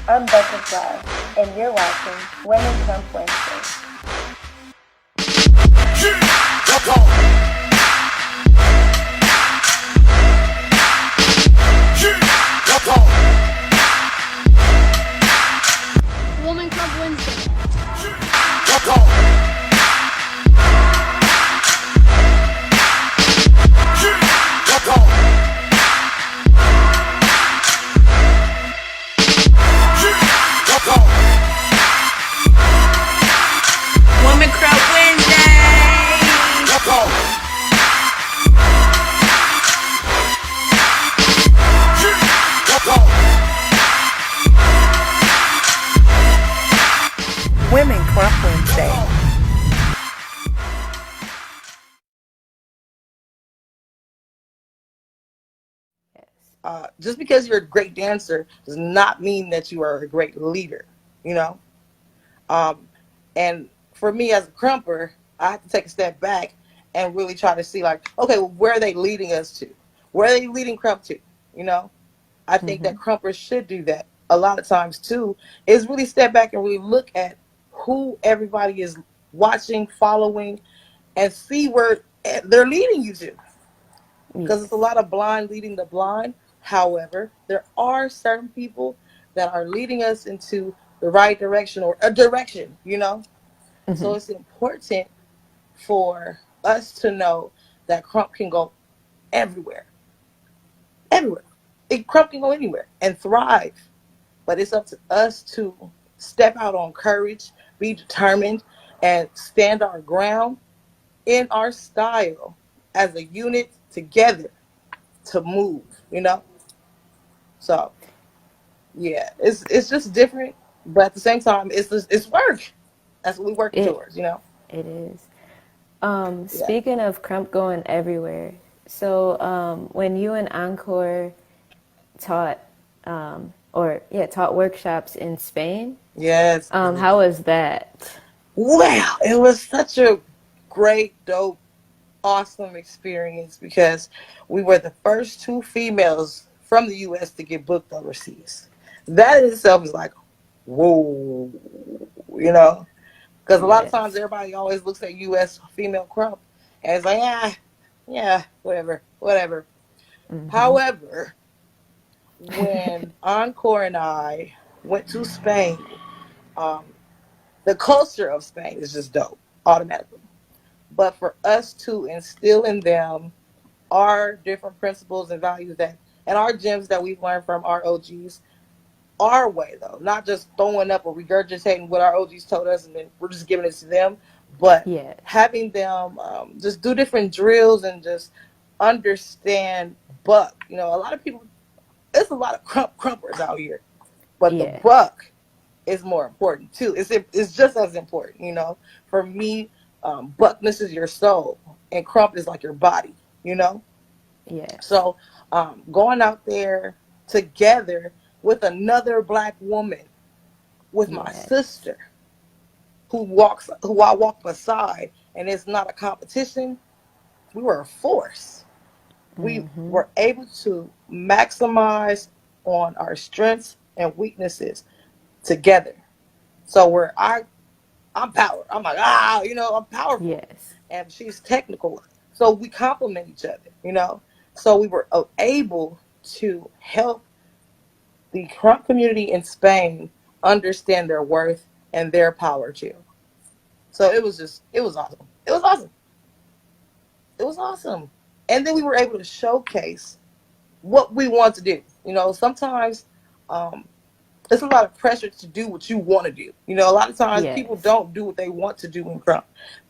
I'm Butterfly, and you're watching Women Krump Wednesday. Woman Club Wednesday. Woman Crowd Wednesday. Women Crump Wednesday. Just because you're a great dancer does not mean that you are a great leader, you know? Um, and for me as a crumper, I have to take a step back and really try to see, like, okay, well, where are they leading us to? Where are they leading crump to? You know? I think that crumpers should do that a lot of times too, is really step back and really look at who everybody is watching, following, and see where they're leading you to, because it's a Yes. lot of blind leading the blind. However, there are certain people that are leading us into the right direction or a direction, you know? So it's important for us to know that Crump can go everywhere, everywhere. Crump can go anywhere and thrive. But it's up to us to step out on courage, be determined, and stand our ground in our style as a unit together to move, you know? So yeah, it's just different, but at the same time, it's work. That's what we working It towards, you know. it is. Yeah. Speaking of Crump going everywhere, so when you and Encore taught taught workshops in Spain, Yes. how was that? Wow, it was such a great, dope, awesome experience because we were the first two females from the U.S. to get booked overseas. That in itself is like, whoa, you know. Because a lot of times Yes. everybody always looks at U.S. female crump and it's like, yeah, whatever, whatever. However, when Encore and I went to Spain, um, the culture of Spain is just dope automatically. But for us to instill in them our different principles and values that and our gems that we've learned from our OGs, our way though, not just throwing up or regurgitating what our OGs told us and then we're just giving it to them, but Yes. having them just do different drills and just understand buck. You know, a lot of people, there's a lot of crumpers out here, but the Yeah. buck is more important too. It's just as important, you know. For me, buckness is your soul, and crump is like your body, you know. Yes. So going out there together with another black woman, with my Yes. sister who I walk beside, and it's not a competition. We were a force. We were able to maximize on our strengths and weaknesses together. So where I'm power. I'm like, you know, I'm powerful. Yes. And she's technical. So we complement each other, you know. So we were able to help the Krump community in Spain understand their worth and their power too. So it was awesome. It was awesome. It was awesome. And then we were able to showcase what we want to do. You know, sometimes um, it's a lot of pressure to do what you want to do. You know, a lot of times people Yes. don't do what they want to do in Crump.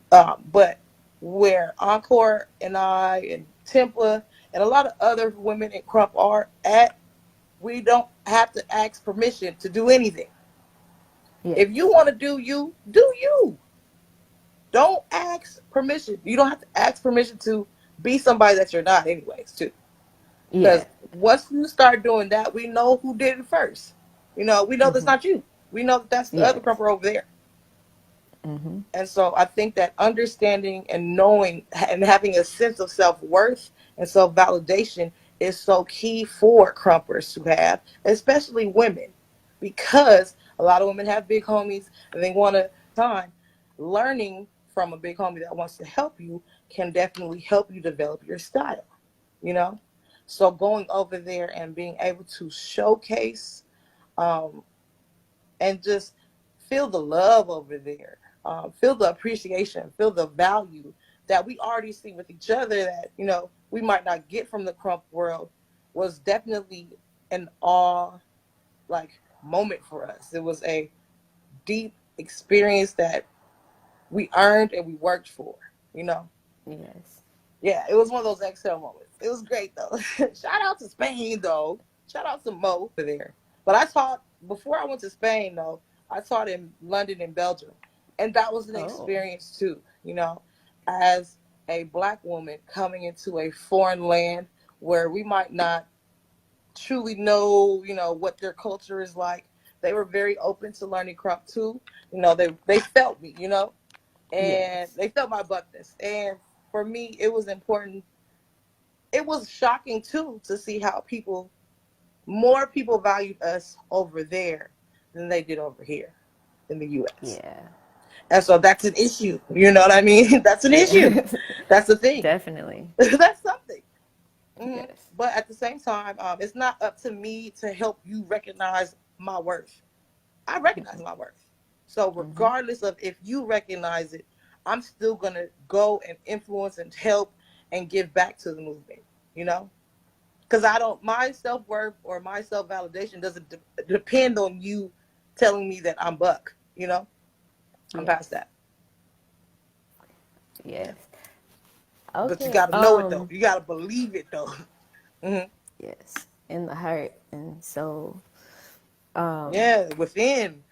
But where Encore and I and Templa and a lot of other women in Crump are at, we don't have to ask permission to do anything. If you Yes. want to do you, do you. Don't ask permission. You don't have to ask permission to be somebody that you're not, anyways, too. Yeah. Because once you start doing that, we know who did it first. You know, we know that's not you. We know that that's the other Yes. crumper over there. And so I think that understanding and knowing and having a sense of self worth and self validation is so key for crumpers to have, especially women. because a lot of women have big homies and they want to time learning from a big homie that wants to help you can definitely help you develop your style, you know? So going over there and being able to showcase um, and just feel the love over there, feel the appreciation, feel the value that we already see with each other that, we might not get from the Krump world was definitely an awe like moment for us. It was a deep experience that we earned and we worked for, you know? Yes. Yeah, it was one of those Excel moments. It was great though. Shout out to Spain though. Shout out to Mo for there. But I taught before I went to Spain though. I taught in London and Belgium, and that was an Oh, experience too. As a black woman coming into a foreign land where we might not truly know, what their culture is like. They were very open to learning Krump too. They felt me, and yes. they felt my buckness. And for me, it was important. It was shocking too to see how more people valued us over there than they did over here in the U.S. Yeah. And so that's an issue. You know what I mean? That's an issue. Yeah. That's the thing. Definitely. That's something. Yes. But at the same time, it's not up to me to help you recognize my worth. I recognize my worth. So Mm-hmm. regardless of if you recognize it, I'm still gonna go and influence and help and give back to the movement. You know, because I don't my self worth or my self validation doesn't depend on you telling me that I'm Buck. I'm past Yes. that. Yeah, Yes. but you Okay. got to know it though. You got to believe it though. hmm Yes. In the heart and soul. Yeah, within.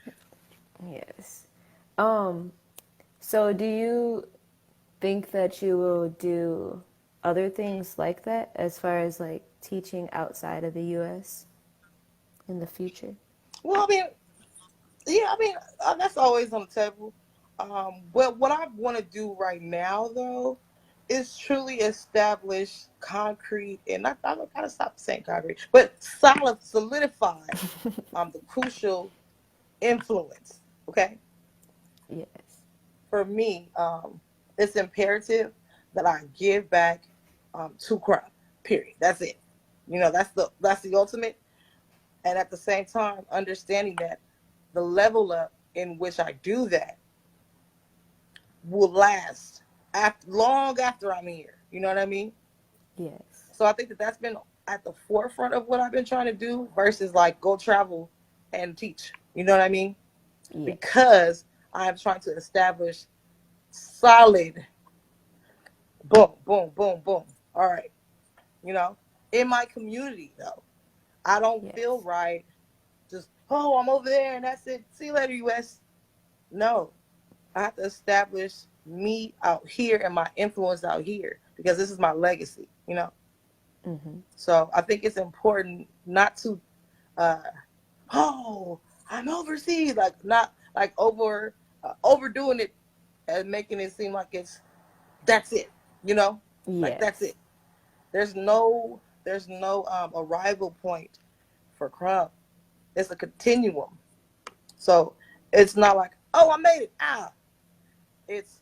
Yes. Um, so do you think that you will do other things like that as far as like teaching outside of the US in the future? Well, I mean, yeah, I mean that's always on the table. But what I want to do right now, though, is truly establish concrete, and I gotta stop saying concrete, but solidify the crucial influence. Okay, Yes. for me, it's imperative that I give back to crime. Period. That's it. That's the ultimate, and at the same time, understanding that the level up in which I do that will last long after I'm here. You know what I mean? Yes. So I think that that's been at the forefront of what I've been trying to do versus like go travel and teach. You know what I mean? Yes. Because I'm trying to establish solid boom, boom, boom, boom. All right. You know, in my community though, I don't feel Yes. right. Just, oh, I'm over there and that's it. See you later, US. No, I have to establish me out here and my influence out here because this is my legacy. Mm-hmm. So I think it's important not to, uh, oh, I'm overseas, like not like overdoing it and making it seem like that's it, like that's Yes. it. There's no arrival point for Crump. It's a continuum. So it's not like, oh, I made it. It's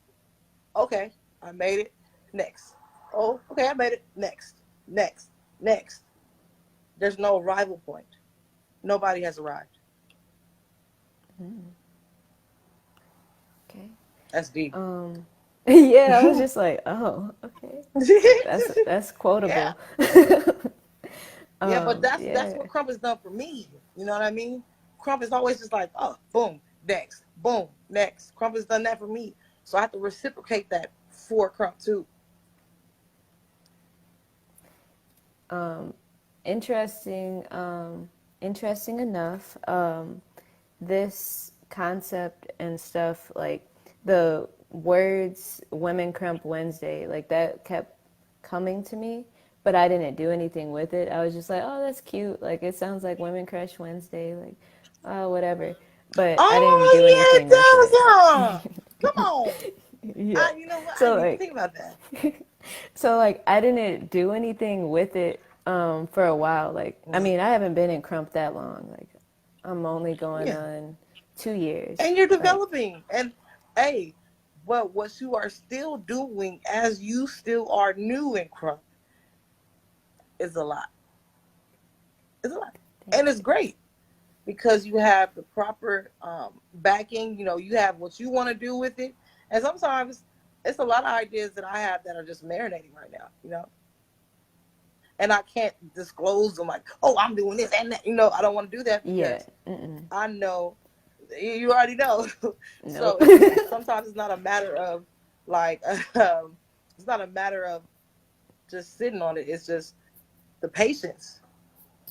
okay, I made it. Next. Oh, okay, I made it. Next. Next. Next. There's no arrival point. Nobody has arrived. Okay. That's deep. Um, yeah, I was just like, oh, okay. That's Yeah. quotable. Yeah, but that's Yeah. what Crump has done for me. You know what I mean? Crump is always just like, oh, boom, next, boom, next. Crump has done that for me. So I have to reciprocate that for Crump too. Interesting. Interesting enough. This concept and stuff, like the words "Women Crump Wednesday," like that kept coming to me, but I didn't do anything with it. I was just like, "Oh, that's cute. Like it sounds like Women Crush Wednesday. Like, oh, whatever." But I didn't do Oh anything with it. yeah, it does. Come on. Yeah. You know what? I So didn't even think like about that. so like I didn't do anything with it for a while. Like I Mm. mean, I haven't been in Crump that long. Like I'm only going on 2 years. And you're developing. And hey, but what you are still doing as you still are new in Krump is a lot. It's a lot. And it's great because you have the proper backing. You know, you have what you want to do with it. And sometimes it's a lot of ideas that I have that are just marinating right now, you know. And I can't disclose them like, oh, I'm doing this and that. You know, I don't want to do that because I know, you already know. So sometimes it's not a matter of like, it's not a matter of just sitting on it. It's just the patience.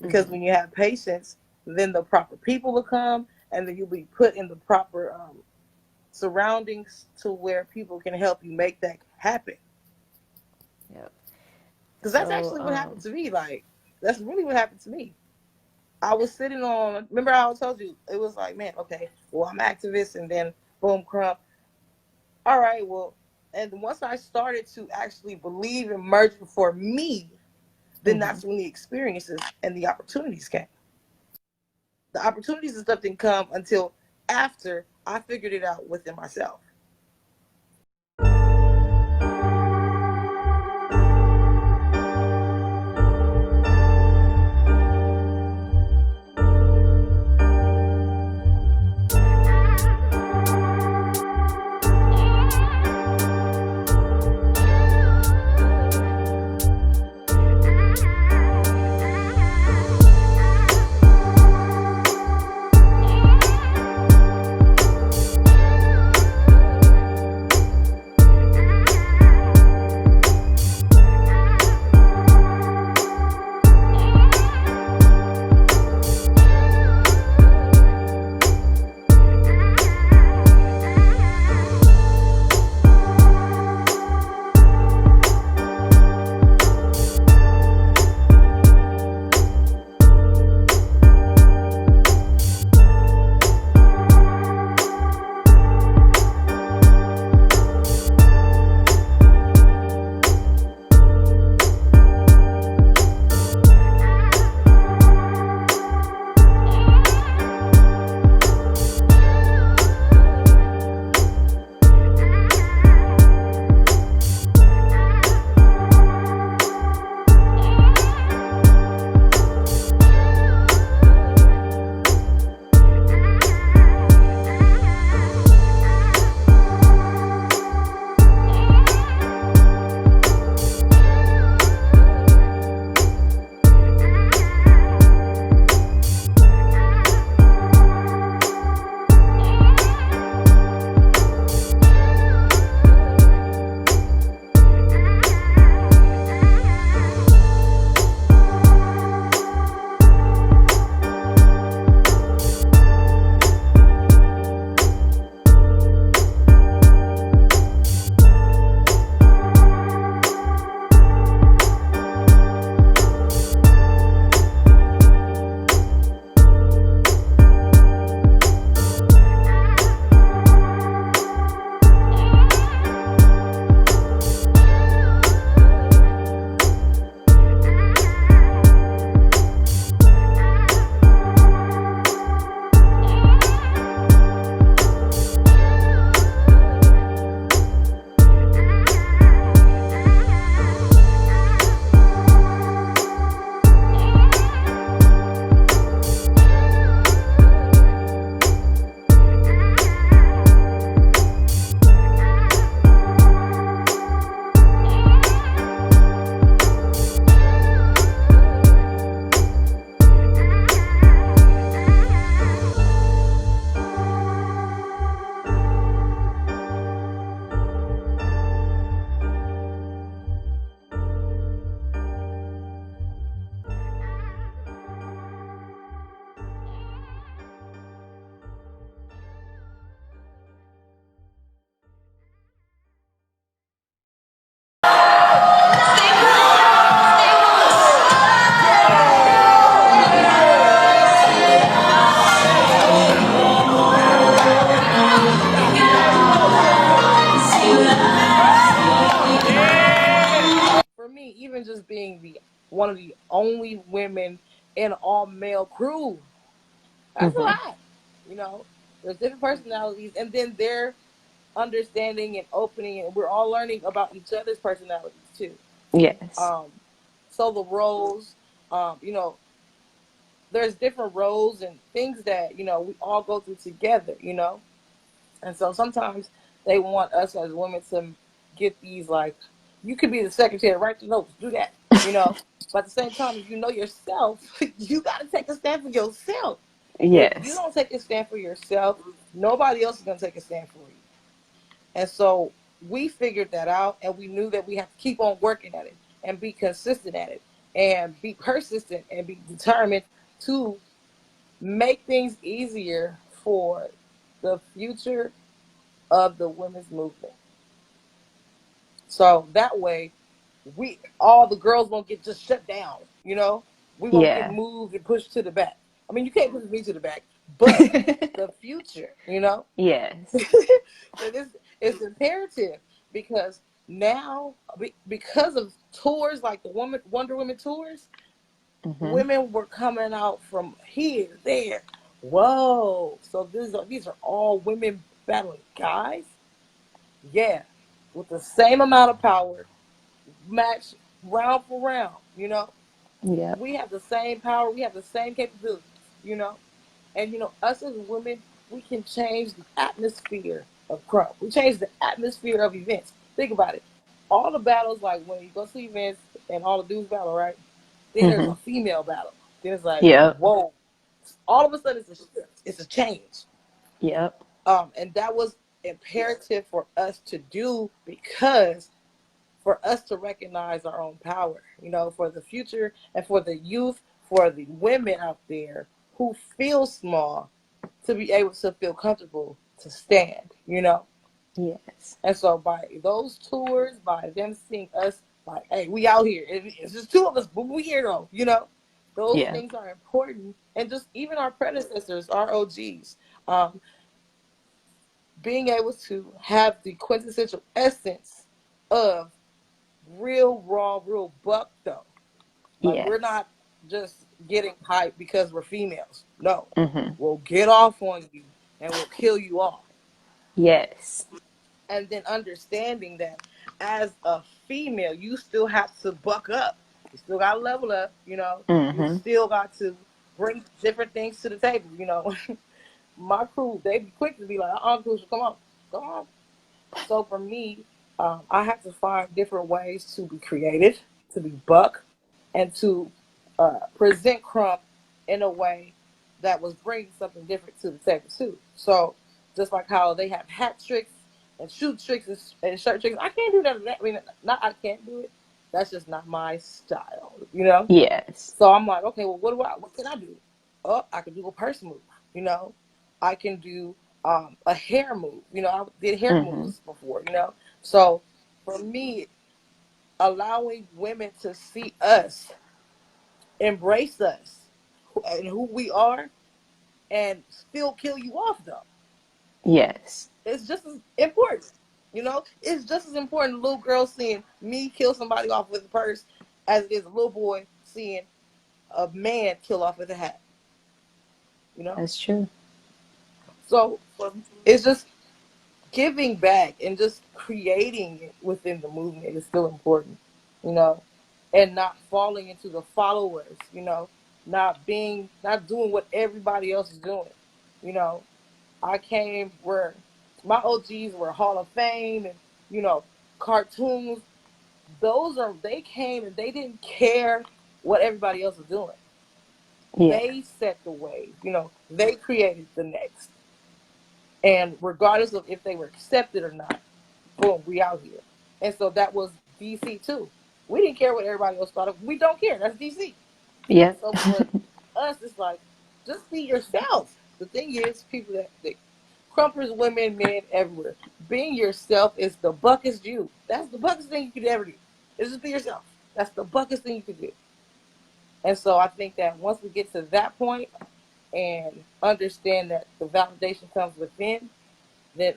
Because when you have patience, then the proper people will come, and then you'll be put in the proper surroundings to where people can help you make that happen. Yep. Because that's actually what happened to me. Like, that's really what happened to me. I was sitting on, remember I told you, it was like, man, okay, well, I'm activist, and then boom, Krump. All right, well, and once I started to actually believe in merging for me, then that's when the experiences and the opportunities came. The opportunities and stuff didn't come until after I figured it out within myself. Even just being one of the only women in all male crew. That's a lot. You know, there's different personalities, and then they're understanding and opening, and we're all learning about each other's personalities too. Yes. Um, so the roles, you know, there's different roles and things that we all go through together. And so sometimes they want us as women to get these, like, you could be the secretary, write the notes, do that, you know. But at the same time, if you know yourself, you got to take a stand for yourself. If you Yes. don't take a stand for yourself, nobody else is going to take a stand for you. And so we figured that out, and we knew that we have to keep on working at it and be consistent at it and be persistent and be determined to make things easier for the future of the women's movement. So that way, we all the girls won't get just shut down. We won't get Yeah. moved and pushed to the back. I mean, you can't push me to the back, but the future, Yes. it's imperative because now, because of tours like the Wonder Woman tours, Mhm. women were coming out from here, there. Whoa! So these are all women battling guys. Yeah, with the same amount of power, match round for round. Yep. We have the same power, we have the same capabilities. And us as women, we can change the atmosphere of Krump. We change the atmosphere of events. Think about it. All the battles, like when you go to events and all the dudes battle, right? Then there's a Mhm. female battle. Then it's like, Yep. whoa. All of a sudden it's a shift. It's a change. Yep. And that was imperative for us to do because for us to recognize our own power, for the future and for the youth, for the women out there who feel small to be able to feel comfortable to stand. Yes. And so by those tours, by them seeing us, like, hey, we out here. It's just two of us, but we here though. Those Yeah. things are important. And just even our predecessors, our OGs, um, being able to have the quintessential essence of real raw, real buck though. Like, we're Yes. not just getting hyped because we're females. No. Mhm. We'll get off on you and we'll kill you off. Yes. And then understanding that as a female, you still have to buck up. You still got to level up. You Mhm. still got to bring different things to the table. My crew, they be quick to be like, Crucial, come on. Come on. So for me, I have to find different ways to be creative, to be buck, and to present Krump in a way that was bringing something different to the table too. So just like how they have hat tricks and shoot tricks and shirt tricks, I can't do none of that. I mean, not I can't do it. That's just not my style. Yes. So I'm like, okay, well, what can I do? Oh, I can do a purse move. I can do a hair move. I did hair Mhm. moves before. So for me, allowing women to see us, embrace us, and who we are, and still kill you off though, Yes. it's just as important. It's just as important a little girl seeing me kill somebody off with a purse as it is a little boy seeing a man kill off with a hat. You know, That's true. so it's just giving back and just creating it within the movement is still important, you know, and not falling into the followers, not doing what everybody else is doing. You know, I came where my OGs were Hall of Fame and, you know, cartoons. They came and they didn't care what everybody else was doing. Yeah. They set the wave, they created the next. And regardless of if they were accepted or not, boom, we out here. And so that was DC too. We didn't care what everybody else thought of. We don't care. That's DC. And Yep. so for us, it's like, just be yourself. The thing is, people that crumpers, women, men, everywhere. Being yourself is the buckest you. That's the buckest thing you could ever do. Is just be yourself. That's the buckest thing you could do. And so I think that once we get to that point and understand that the validation comes within, then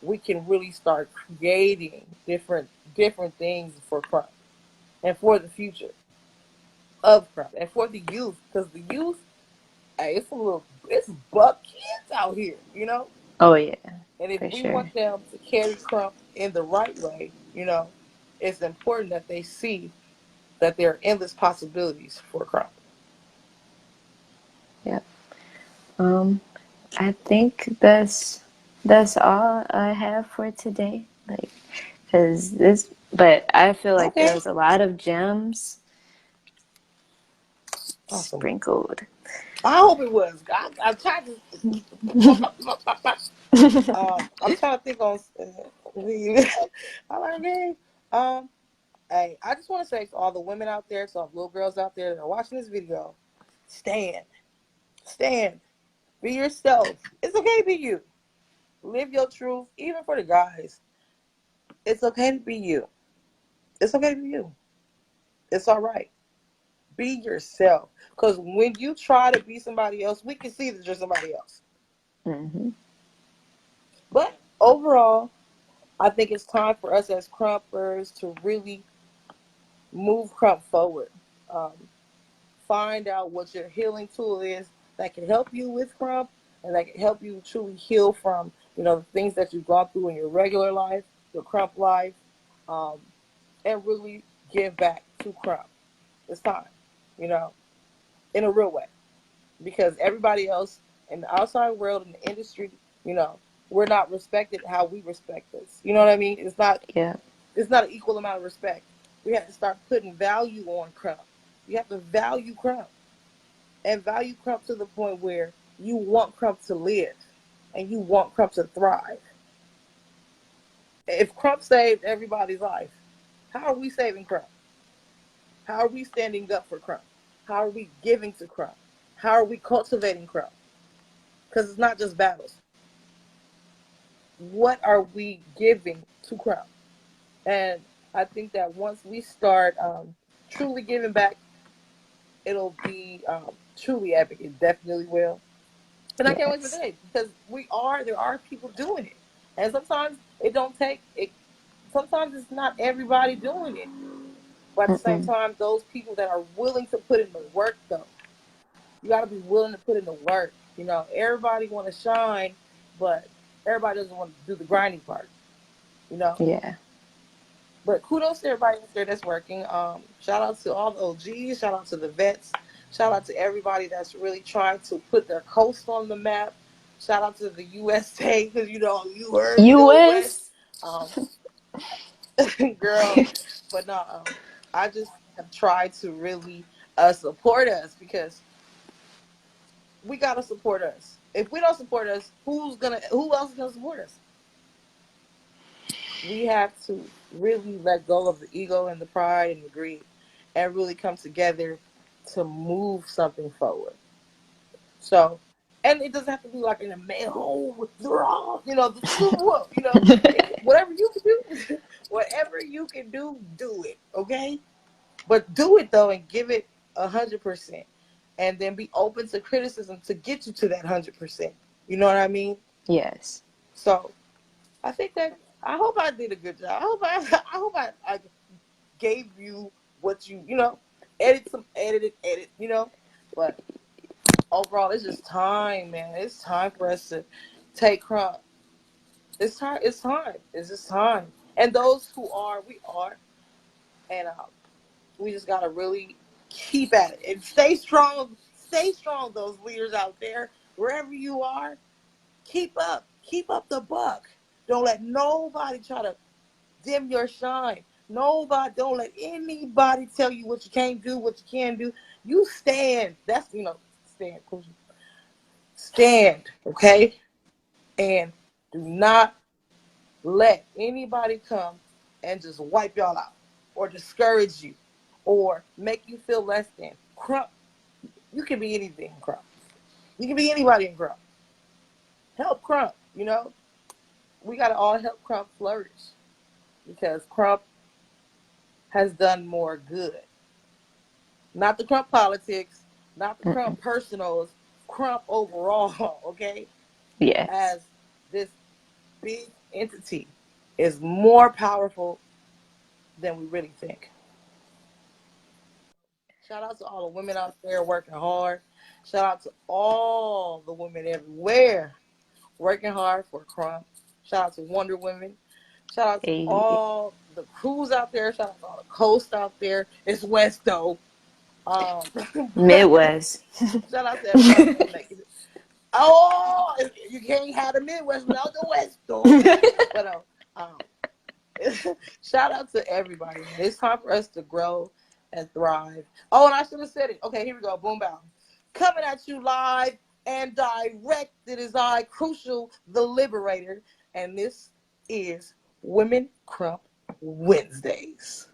we can really start creating different things for Krump and for the future of Krump and for the youth, because the youth, hey, it's buck kids out here, Oh yeah, And if for we sure. want them to carry Krump in the right way, it's important that they see that there are endless possibilities for Krump. Yep. Um, I think that's all I have for today. Like, cause this, but I feel like Okay. there's a lot of gems Awesome. sprinkled. I hope it was. I tried to. I'm trying to think on. I like me. Hey, I just want to say to all the women out there, to all the little girls out there that are watching this video, stand, stand, be yourself. It's okay to be you. Live your truth, even for the guys. It's okay to be you. It's okay to be you. It's all right. Be yourself. Because when you try to be somebody else, we can see that you're somebody else. Hmm. But overall, I think it's time for us as Krumpers to really move Krump forward. Um, find out what your healing tool is that can help you with Krump and that can help you truly heal from, the things that you've gone through in your regular life, your Krump life, um, and really give back to Krump. It's time, you know, in a real way. Because everybody else in the outside world, in the industry, you know, we're not respected how we respect this. You know what I mean? Yeah. It's not an equal amount of respect. We have to start putting value on Krump. You have to value Krump and value Krump to the point where you want Krump to live and you want Krump to thrive. If Krump saved everybody's life, how are we saving Krump? How are we standing up for Krump? How are we giving to Krump? How are we cultivating Krump? Because it's not just battles. What are we giving to Krump? And I think that once we start truly giving back, it'll be truly epic. It definitely will. And I can't wait for the Yes. day because there are people doing it. And sometimes it don't take it. Sometimes it's not everybody doing it. But at the same Mm-mm. time, those people that are willing to put in the work, though, you got to be willing to put in the work. Everybody want to shine, but everybody doesn't want to do the grinding part. You know, Yeah. But kudos to everybody out there that's working. Shout out to all the OGs. Shout out to the vets. Shout out to everybody that's really trying to put their coast on the map. Shout out to the USA because you heard me go west, U.S. um, girl. But no, I just have tried to really support us because we gotta support us. If we don't support us, who else is gonna support us? We have to really let go of the ego and the pride and the greed and really come together to move something forward. So, and it doesn't have to be like in a male withdrawal, whatever you can do, whatever you can do it, okay? But do it though and give it 100%, and then be open to criticism to get you to that 100%. You know what I mean? Yes. So I think that I hope I did a good job. I hope I gave you what edit. But overall, it's just time, man. It's time for us to take Krump. It's time. It's time. It's just time. And those who are, we are, and we just gotta really keep at it and stay strong. Stay strong, those leaders out there, wherever you are. Keep up. Keep up the buck. Don't let nobody try to dim your shine. Nobody, don't let anybody tell you what you can't do, what you can do. You stand. Stand, Krucial. Stand, okay? And do not let anybody come and just wipe y'all out or discourage you or make you feel less than. Krump, you can be anything, Krump. You can be anybody in Krump. Help Krump. We got to all help Krump flourish because Krump has done more good. Not the Krump politics, not the Mm-mm. Krump personals, Krump overall, okay? Yes. As this big entity is more powerful than we really think. Shout out to all the women out there working hard. Shout out to all the women everywhere working hard for Krump. Shout out to Wonder Women. Shout out to Hey. all the crews out there. Shout out to all the coasts out there. It's West though. But Midwest. shout out to everybody that's making it. Oh, you can't have the Midwest without the West though. But shout out to everybody, man. It's time for us to grow and thrive. Oh, and I should have said it. Okay, here we go. Boom, bow. Coming at you live and direct. It is I, Crucial, the Liberator, and this is Women Krump Wednesdays.